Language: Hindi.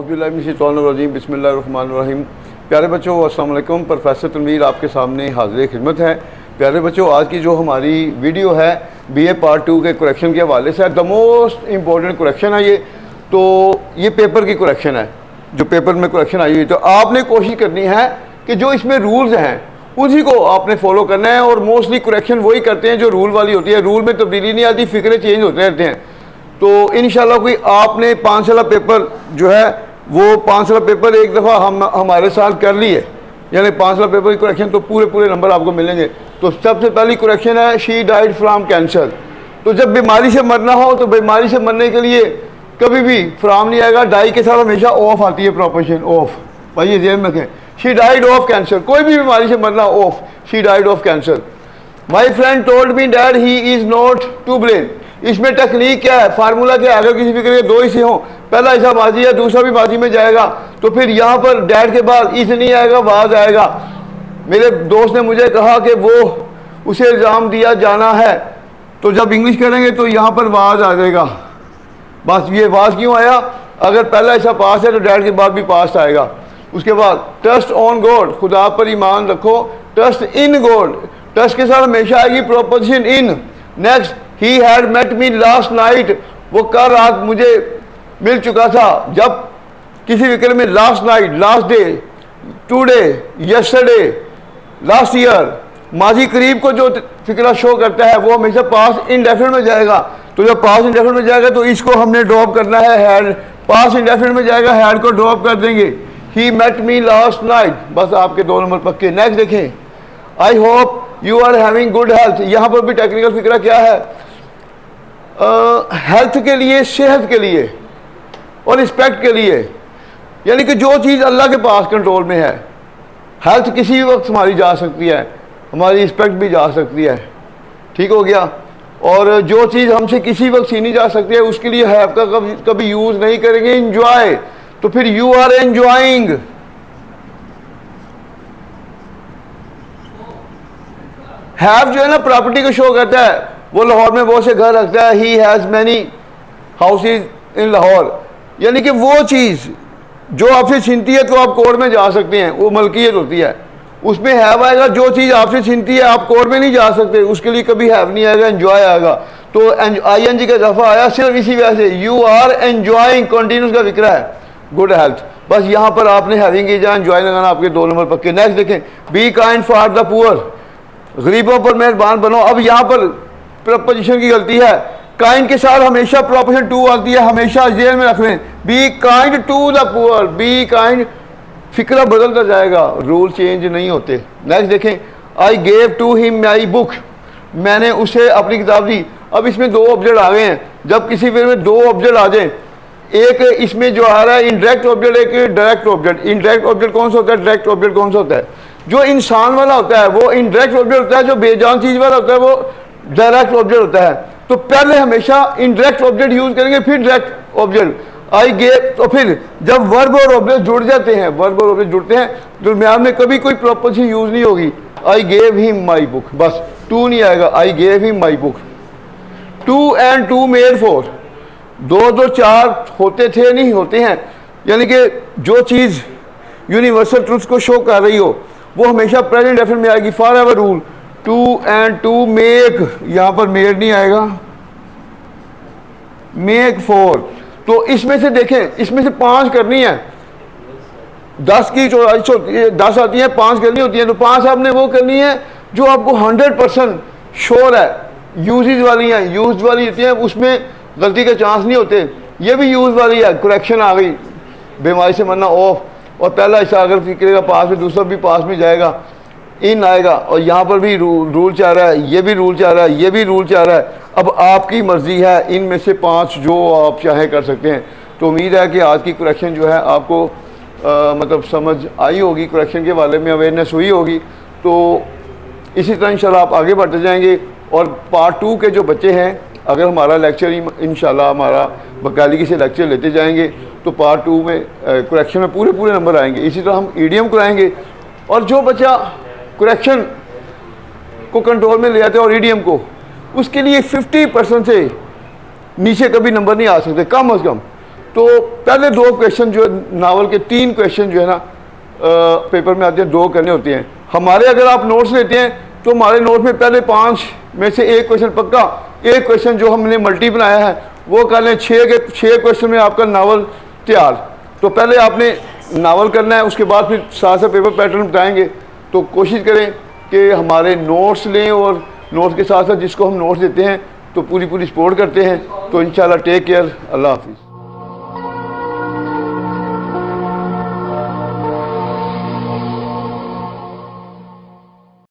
औज़ुबिल्लाहिमिनश्शैतानिर्रजीम बिस्मिल्लाहिर्रहमानिर्रहीम। प्यारे बच्चों अस्सलाम वालेकुम। प्रोफेसर तनवीर आपके सामने हाज़िर खिदमत है। प्यारे बच्चों, आज की जो हमारी वीडियो है बीए पार्ट 2 के करेक्शन के हवाले से द मोस्ट इम्पॉर्टेंट करेक्शन है ये। तो ये पेपर की करेक्शन है, जो पेपर में करेक्शन आई हुई। तो आपने कोशिश करनी है कि जो इसमें रूल्स हैं उसी को आपने फॉलो करना है, और मोस्टली करेक्शन वही करते हैं जो रूल वाली होती है। रूल में तब्दीली नहीं आती, फ़िक्रे चेंज होते रहते हैं। तो इंशाल्लाह कोई आपने 5 साल पेपर जो है वो 5 साल पेपर एक दफ़ा हमारे साथ कर लिए, यानी 5 साल पेपर की करेक्शन, तो पूरे नंबर आपको मिलेंगे। तो सबसे पहली करेक्शन है शी डाइड फ्रॉम कैंसर। तो जब बीमारी से मरना हो तो बीमारी से मरने के लिए कभी भी फ्रॉम नहीं आएगा, डाई के साथ हमेशा ऑफ आती है, प्रोपोर्शन ऑफ। भाई ये ध्यान रखें, शी डाइड ऑफ कैंसर, कोई भी बीमारी से मरना of, she died of cancer. My friend told me that he is not to blame. इसमें टेक्निक क्या है, फार्मूला क्या है? अगर किसी फिक्र के दो हिस्से हों, पहला हिस्सा माजी है, दूसरा भी माजी में जाएगा, तो फिर यहाँ पर डैड के बाद इस नहीं आएगा, वाज आएगा। मेरे दोस्त ने मुझे कहा कि वो उसे इल्ज़ाम दिया जाना है, तो जब इंग्लिश करेंगे तो यहाँ पर वाज आ जाएगा। बस ये वाज क्यों आया? अगर पहला हिस्सा पास है तो डैड के बाद भी पास आएगा। उसके बाद ट्रस्ट ऑन गॉड, खुदा पर ईमान रखो। ट्रस्ट इन गॉड, ट्रस्ट के साथ हमेशा आएगी proposition in. Next, he had met me last night, वो कल रात मुझे मिल चुका था। जब किसी फिक्र में last night, last day, today, yesterday, last year, माजी करीब को जो फिक्रा शो करता है वो हमेशा पास इंडेफिनिट में जाएगा। तो जब पास इंडेफिनिट में जाएगा तो इसको हमने ड्रॉप करना है, हैड। पास इंडेफिनिट में जाएगा, हैड को ड्रॉप कर देंगे। He met me last night, बस आपके 2 नंबर पक्के। नेक्स्ट देखें, I hope you are having good health. यहाँ पर भी टेक्निकल फिक्रा क्या है? हेल्थ के लिए, सेहत के लिए और रिस्पेक्ट के लिए, यानी कि जो चीज़ अल्लाह के पास कंट्रोल में है। हेल्थ किसी वक्त हमारी जा सकती है, हमारी रिस्पेक्ट भी जा सकती है, ठीक हो गया। और जो चीज़ हमसे किसी वक्त छीनी जा सकती है उसके लिए हैव का कभी यूज़ नहीं करेंगे। इंजॉय, तो फिर यू आर एंजॉइंग। हैव जो है ना प्रॉपर्टी को शो करता है। वो लाहौर में बहुत से घर रखता है, he has many houses in Lahore, यानी कि वो चीज़ जो आपसे छीनती है तो आप कोर्ट में जा सकते हैं, वो मलकियत होती है, उसमें हैव आएगा। जो चीज़ आपसे छीनती है आप कोर्ट में नहीं जा सकते, उसके लिए कभी हैव नहीं आएगा, एंजॉय आएगा। तो ING का इजाफा आया सिर्फ इसी वजह से, यू आर एंजॉइंग, कंटिन्यूस का फिक्रा है गुड हेल्थ। बस यहाँ पर आपने हैविंग की जगह एंजॉय लगाना, आपके 2 नंबर पक्के। नेक्स्ट देखें, be kind for the poor, गरीबों पर मेहरबान बनो। अब यहाँ पर प्रपोजिशन की गलती है, काइंड के साथ हमेशा प्रपोजिशन टू आती है, हमेशा जेल में रख लें। Be kind to the poor, be kind, फिक्रा बदलता जाएगा, रूल चेंज नहीं होते। नेक्स्ट देखें, I gave to him my book, मैंने उसे अपनी किताब दी। अब इसमें 2 ऑब्जेक्ट आ गए हैं। जब किसी फिर में 2 ऑब्जेक्ट आ जाए, एक इसमें जो आ रहा है इनडायरेक्ट ऑब्जेक्ट, एक डायरेक्ट ऑब्जेक्ट। इनडायरेक्ट ऑब्जेक्ट कौन सा होता है, डायरेक्ट ऑब्जेक्ट कौन सा होता है? जो इंसान वाला होता है वो इनडायरेक्ट ऑब्जेक्ट होता है, जो बेजान चीज़ वाला होता है वो डायरेक्ट ऑब्जेक्ट होता है। तो पहले हमेशा इनडायरेक्ट ऑब्जेक्ट यूज करेंगे, फिर डायरेक्ट ऑब्जेक्ट। आई गेव, तो फिर जब वर्ब और ऑब्जेक्ट जुड़ जाते हैं, वर्ब और ऑब्जेक्ट जुड़ते हैं, दरमियान में कभी कोई प्रॉपर्टी यूज नहीं होगी। I gave him my book, बस टू नहीं आएगा, I gave him my book. 2 and 2 made 4, 2 2 4 होते थे, नहीं होते हैं, यानी कि जो चीज़ यूनिवर्सल ट्रुथ को शो कर रही हो वो हमेशा प्रेजेंट डेफिनेट में आएगी, for ever rule. 2 and 2 make, यहाँ पर मेड नहीं आएगा, मेक 4। तो इसमें से देखें, इसमें से 5 करनी है, 10 की 24 होती है, 10 आती है, 5 करनी होती है। तो 5 आपने वो करनी है जो आपको 100% श्योर है, यूजेज वाली हैं, यूज वाली होती हैं, उसमें गलती के चांस नहीं होते। ये भी यूज वाली है, करेक्शन आ गई, बीमारी से मरना ऑफ, और पहला हिस्सा अगर फिक्रे का पास में, दूसरा भी पास में जाएगा, इन आएगा। और यहाँ पर भी रूल चाह रहा है, ये भी रूल चाह रहा है, ये भी रूल चाह रहा है। अब आपकी मर्जी है, इनमें से 5 जो आप चाहे कर सकते हैं। तो उम्मीद है कि आज की करेक्शन जो है आपको मतलब समझ आई होगी, करेक्शन के बारे में अवेयरनेस हुई होगी। तो इसी तरह इंशाल्लाह आप आगे बढ़ते जाएंगे। और पार्ट 2 के जो बच्चे हैं, अगर हमारा लेक्चर इंशाल्लाह हमारा बाकायदगी से लेक्चर लेते जाएंगे तो पार्ट 2 में करेक्शन में पूरे नंबर आएंगे। इसी तरह हम ईडीएम कराएंगे, और जो बच्चा करेक्शन को कंट्रोल में ले आते हैं और ईडीएम को, उसके लिए 50% से नीचे कभी नंबर नहीं आ सकते, कम अज़ कम। तो पहले 2 क्वेश्चन जो नावल के 3 क्वेश्चन जो है ना पेपर में आते हैं, 2 करने होते हैं हमारे। अगर आप नोट्स लेते हैं तो हमारे नोट में पहले 5 में से 1 क्वेश्चन पक्का, 1 क्वेश्चन जो हमने मल्टी बनाया है वो कर लें। 6 क्वेश्चन में आपका नावल तैयार। तो पहले आपने नावल करना है, उसके बाद फिर साथ साथ पेपर पैटर्न बताएंगे। तो कोशिश करें कि हमारे नोट्स लें और नोट्स के साथ साथ जिसको हम नोट्स देते हैं तो पूरी सपोर्ट करते हैं। तो इंशाल्लाह टेक केयर, अल्लाह हाफिज़।